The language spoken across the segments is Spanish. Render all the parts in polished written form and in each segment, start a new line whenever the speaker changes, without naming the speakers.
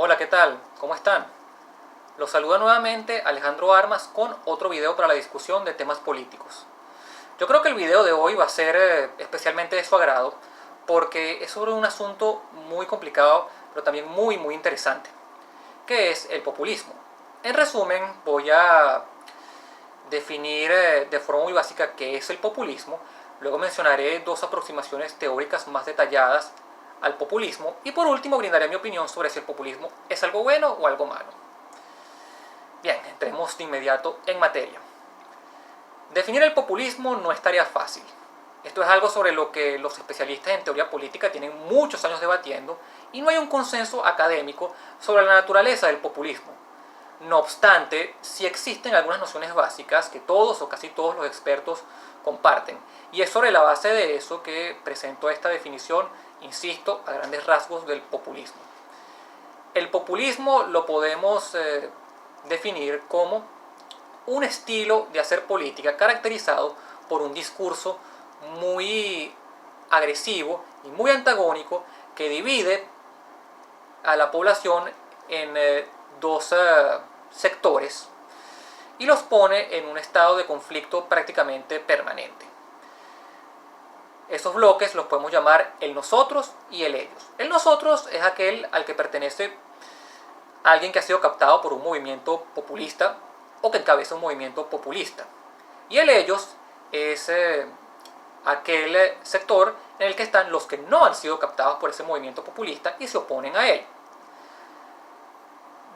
Hola, ¿qué tal? ¿Cómo están? Los saluda nuevamente Alejandro Armas con otro video para la discusión de temas políticos. Yo creo que el video de hoy va a ser especialmente de su agrado porque es sobre un asunto muy complicado, pero también muy interesante, que es el populismo. En resumen, voy a definir de forma muy básica qué es el populismo, luego mencionaré dos aproximaciones teóricas más detalladas al populismo y por último brindaré mi opinión sobre si el populismo es algo bueno o algo malo. Bien, entremos de inmediato en materia. Definir el populismo no es tarea fácil. Esto es algo sobre lo que los especialistas en teoría política tienen muchos años debatiendo y no hay un consenso académico sobre la naturaleza del populismo. No obstante, sí existen algunas nociones básicas que todos o casi todos los expertos comparten. Y es sobre la base de eso que presento esta definición, insisto, a grandes rasgos del populismo. El populismo lo podemos definir como un estilo de hacer política caracterizado por un discurso muy agresivo y muy antagónico que divide a la población en dos sectores y los pone en un estado de conflicto prácticamente permanente. Esos bloques los podemos llamar el nosotros y el ellos. El nosotros es aquel al que pertenece alguien que ha sido captado por un movimiento populista o que encabeza un movimiento populista. Y el ellos es aquel sector en el que están los que no han sido captados por ese movimiento populista y se oponen a él.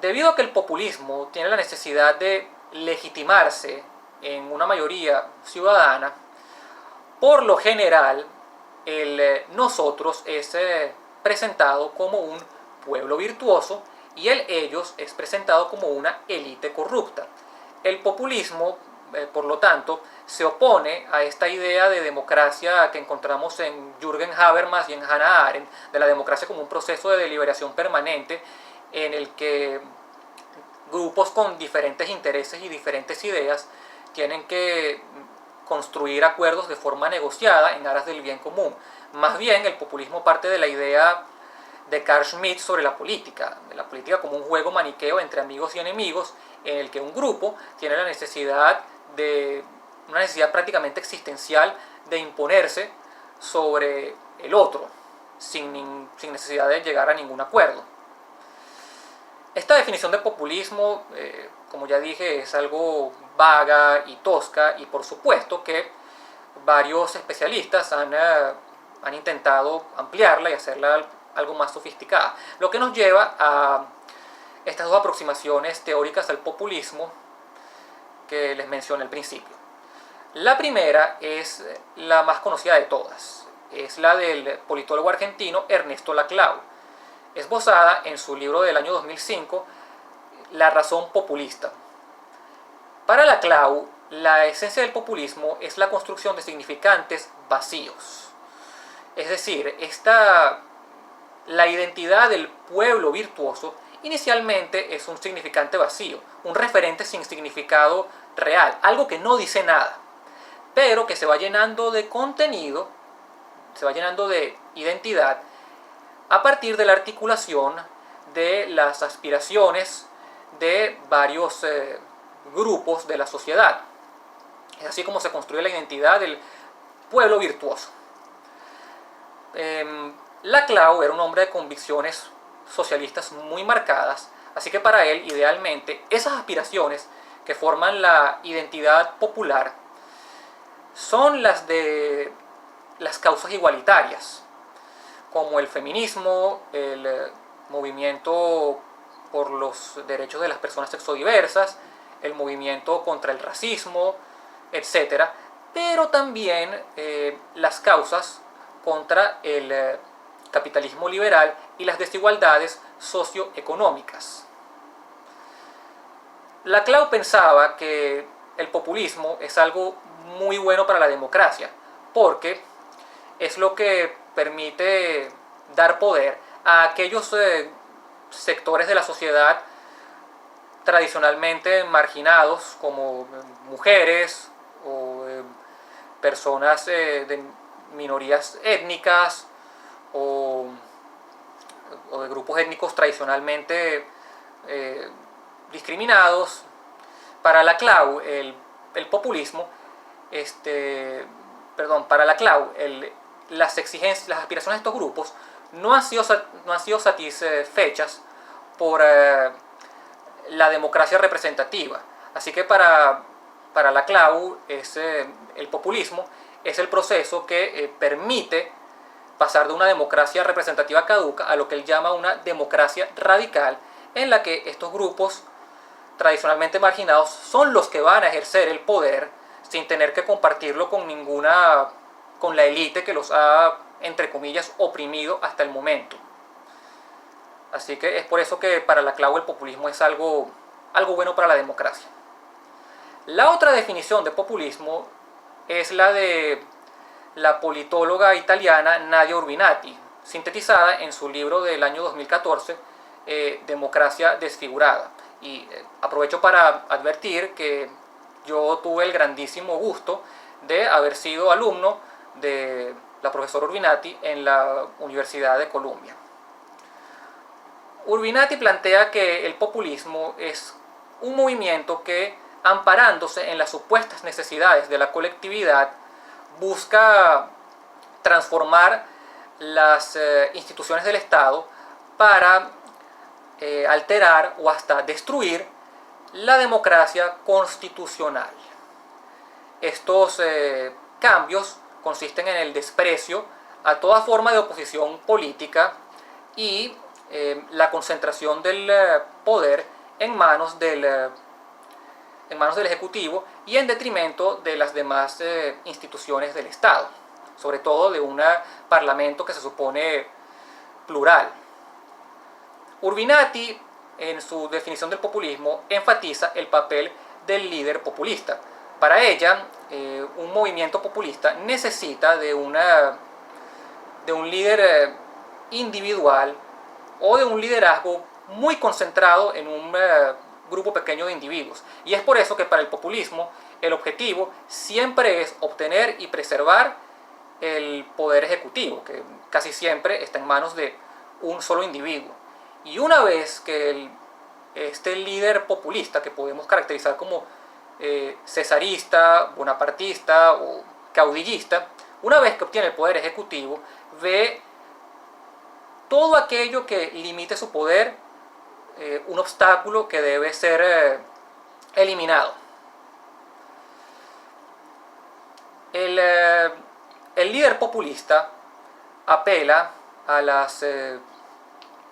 Debido a que el populismo tiene la necesidad de legitimarse en una mayoría ciudadana, por lo general el nosotros es presentado como un pueblo virtuoso y el ellos es presentado como una élite corrupta. El populismo, por lo tanto, se opone a esta idea de democracia que encontramos en Jürgen Habermas y en Hannah Arendt, de la democracia como un proceso de deliberación permanente en el que grupos con diferentes intereses y diferentes ideas tienen que construir acuerdos de forma negociada en aras del bien común. Más bien, el populismo parte de la idea de Carl Schmitt sobre la política como un juego maniqueo entre amigos y enemigos, en el que un grupo tiene la necesidad de una necesidad prácticamente existencial de imponerse sobre el otro, sin necesidad de llegar a ningún acuerdo. Esta definición de populismo, como ya dije, es algo vaga y tosca y por supuesto que varios especialistas han intentado ampliarla y hacerla algo más sofisticada. Lo que nos lleva a estas dos aproximaciones teóricas al populismo que les mencioné al principio. La primera es la más conocida de todas, es la del politólogo argentino Ernesto Laclau, esbozada en su libro del año 2005, La razón populista. Para Laclau, la esencia del populismo es la construcción de significantes vacíos. Es decir, la identidad del pueblo virtuoso inicialmente es un significante vacío, un referente sin significado real, algo que no dice nada, pero que se va llenando de contenido, se va llenando de identidad a partir de la articulación de las aspiraciones de varios grupos de la sociedad. Es así como se construye la identidad del pueblo virtuoso. Laclau era un hombre de convicciones socialistas muy marcadas, así que para él, idealmente, esas aspiraciones que forman la identidad popular son las de las causas igualitarias, como el feminismo, el movimiento por los derechos de las personas sexodiversas, el movimiento contra el racismo, etc. Pero también las causas contra el capitalismo liberal y las desigualdades socioeconómicas. Laclau pensaba que el populismo es algo muy bueno para la democracia, porque es lo que permite dar poder a aquellos sectores de la sociedad tradicionalmente marginados, como mujeres o personas de minorías étnicas o o de grupos étnicos tradicionalmente discriminados. Para la CLAU, el populismo, para la CLAU, las exigencias, las aspiraciones de estos grupos no han sido satisfechas por la democracia representativa. Así que para la CLAU el populismo es el proceso que permite pasar de una democracia representativa caduca a lo que él llama una democracia radical, en la que estos grupos tradicionalmente marginados son los que van a ejercer el poder sin tener que compartirlo con la élite que los ha, entre comillas, oprimido hasta el momento. Así que es por eso que para la CLAU el populismo es algo bueno para la democracia. La otra definición de populismo es la de la politóloga italiana Nadia Urbinati, sintetizada en su libro del año 2014, Democracia desfigurada. Y aprovecho para advertir que yo tuve el grandísimo gusto de haber sido alumno de la profesora Urbinati en la Universidad de Columbia. Urbinati plantea que el populismo es un movimiento que, amparándose en las supuestas necesidades de la colectividad, busca transformar las instituciones del Estado para alterar o hasta destruir la democracia constitucional. Estos cambios consisten en el desprecio a toda forma de oposición política y la concentración del poder en manos del Ejecutivo y en detrimento de las demás instituciones del Estado, sobre todo de un parlamento que se supone plural. Urbinati, en su definición del populismo, enfatiza el papel del líder populista. Para ella, un movimiento populista necesita de un líder individual o de un liderazgo muy concentrado en un grupo pequeño de individuos. Y es por eso que para el populismo el objetivo siempre es obtener y preservar el poder ejecutivo, que casi siempre está en manos de un solo individuo. Y una vez que este líder populista, que podemos caracterizar como cesarista, bonapartista o caudillista, una vez que obtiene el poder ejecutivo, ve todo aquello que limite su poder un obstáculo que debe ser eliminado. El líder populista apela a las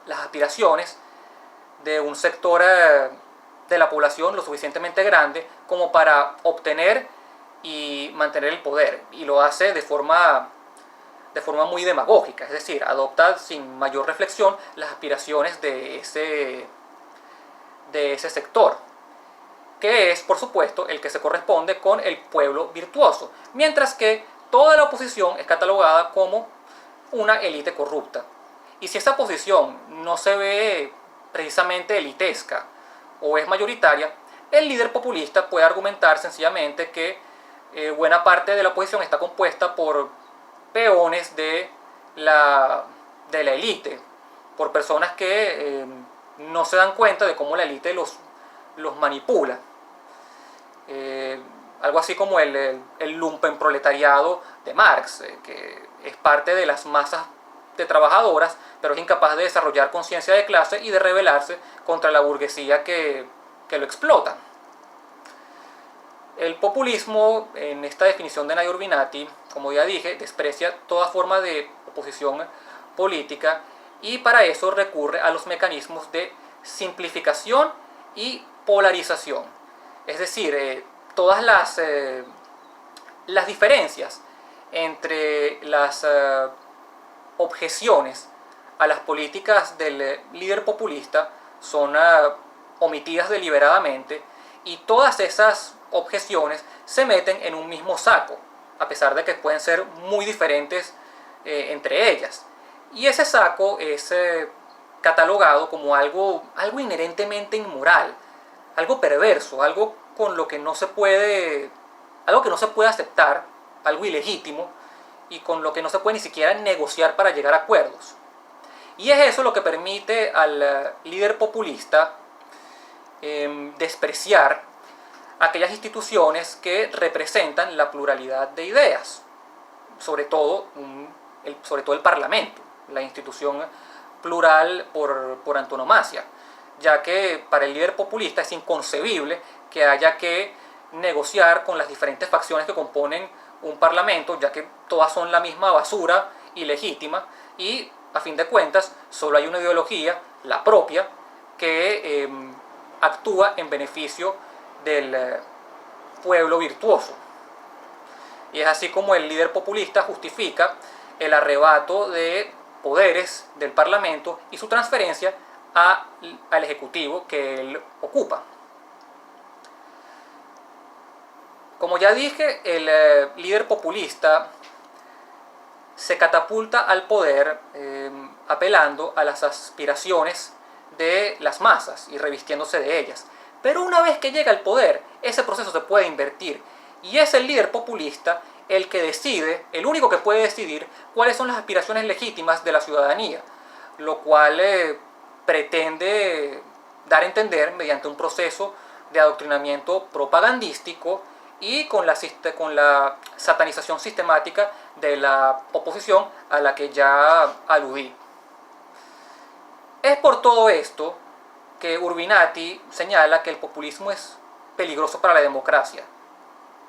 aspiraciones de un sector de la población lo suficientemente grande como para obtener y mantener el poder, y lo hace de forma muy demagógica, es decir, adopta sin mayor reflexión las aspiraciones de ese sector, que es, por supuesto, el que se corresponde con el pueblo virtuoso, mientras que toda la oposición es catalogada como una élite corrupta. Y si esa posición no se ve precisamente elitesca o es mayoritaria, el líder populista puede argumentar sencillamente que buena parte de la oposición está compuesta por peones de la élite, por personas que no se dan cuenta de cómo la élite los manipula. Algo así como el lumpenproletariado de Marx, que es parte de las masas de trabajadoras, pero es incapaz de desarrollar conciencia de clase y de rebelarse contra la burguesía que lo explota. El populismo, en esta definición de Nadia Urbinati, como ya dije, desprecia toda forma de oposición política y para eso recurre a los mecanismos de simplificación y polarización. Es decir, todas las diferencias entre las objeciones a las políticas del líder populista son omitidas deliberadamente, y todas esas objeciones se meten en un mismo saco, a pesar de que pueden ser muy diferentes entre ellas. Y ese saco es catalogado como algo inherentemente inmoral, algo perverso, algo con lo que no se puede, algo que no se puede aceptar, algo ilegítimo, y con lo que no se puede ni siquiera negociar para llegar a acuerdos. Y es eso lo que permite al líder populista despreciar aquellas instituciones que representan la pluralidad de ideas, sobre todo el Parlamento, la institución plural por antonomasia, ya que para el líder populista es inconcebible que haya que negociar con las diferentes facciones que componen un parlamento, ya que todas son la misma basura ilegítima y a fin de cuentas solo hay una ideología, la propia, que actúa en beneficio del pueblo virtuoso. Y es así como el líder populista justifica el arrebato de poderes del Parlamento y su transferencia al Ejecutivo que él ocupa. Como ya dije, el líder populista se catapulta al poder apelando a las aspiraciones de las masas y revistiéndose de ellas. Pero una vez que llega al poder, ese proceso se puede invertir y es el líder populista el que decide, el único que puede decidir cuáles son las aspiraciones legítimas de la ciudadanía, lo cual pretende dar a entender mediante un proceso de adoctrinamiento propagandístico y con la satanización sistemática de la oposición a la que ya aludí. Es por todo esto que Urbinati señala que el populismo es peligroso para la democracia,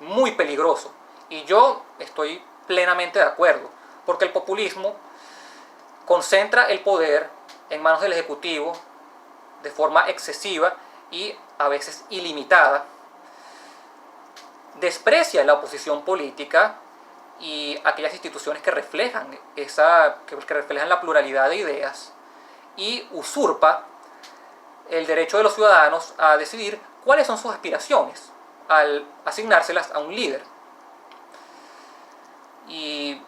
muy peligroso, y yo estoy plenamente de acuerdo, porque el populismo concentra el poder en manos del Ejecutivo de forma excesiva y a veces ilimitada, desprecia la oposición política y aquellas instituciones que reflejan la pluralidad de ideas y usurpa el derecho de los ciudadanos a decidir cuáles son sus aspiraciones al asignárselas a un líder. Y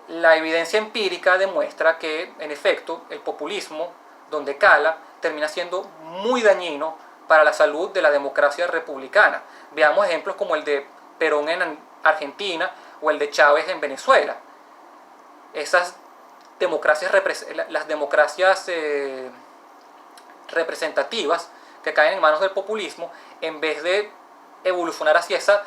la evidencia empírica demuestra que, en efecto, el populismo, donde cala, termina siendo muy dañino para la salud de la democracia republicana. Veamos ejemplos como el de Perón en Argentina o el de Chávez en Venezuela. Esas democracias, las democracias representativas que caen en manos del populismo, en vez de evolucionar hacia esa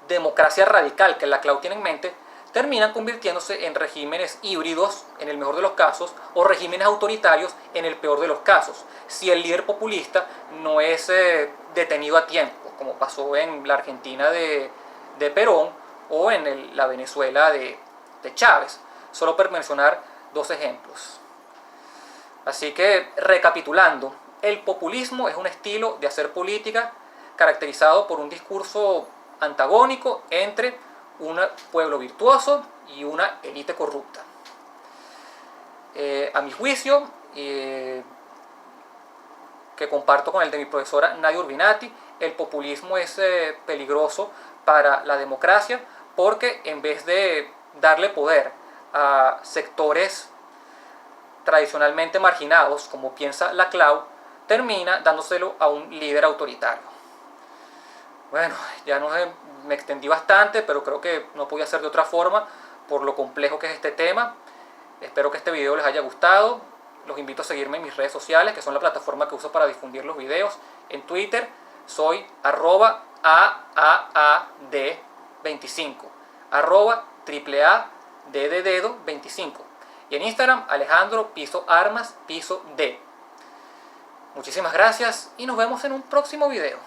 democracia radical que la Clau tiene en mente, terminan convirtiéndose en regímenes híbridos en el mejor de los casos o regímenes autoritarios en el peor de los casos, si el líder populista no es detenido a tiempo, como pasó en la Argentina de Perón o en la Venezuela de Chávez, solo por mencionar dos ejemplos. Así que, recapitulando, el populismo es un estilo de hacer política caracterizado por un discurso antagónico entre un pueblo virtuoso y una élite corrupta. A mi juicio, que comparto con el de mi profesora Nadia Urbinati, el populismo es peligroso para la democracia porque en vez de darle poder a sectores tradicionalmente marginados, como piensa la Clau, termina dándoselo a un líder autoritario. Bueno, ya me extendí bastante, pero creo que no podía ser de otra forma por lo complejo que es este tema. Espero que este video les haya gustado. Los invito a seguirme en mis redes sociales, que son la plataforma que uso para difundir los videos. En Twitter soy @AAAD25, @AAAD25. Y en Instagram, Alejandro_Armas_D. Muchísimas gracias y nos vemos en un próximo video.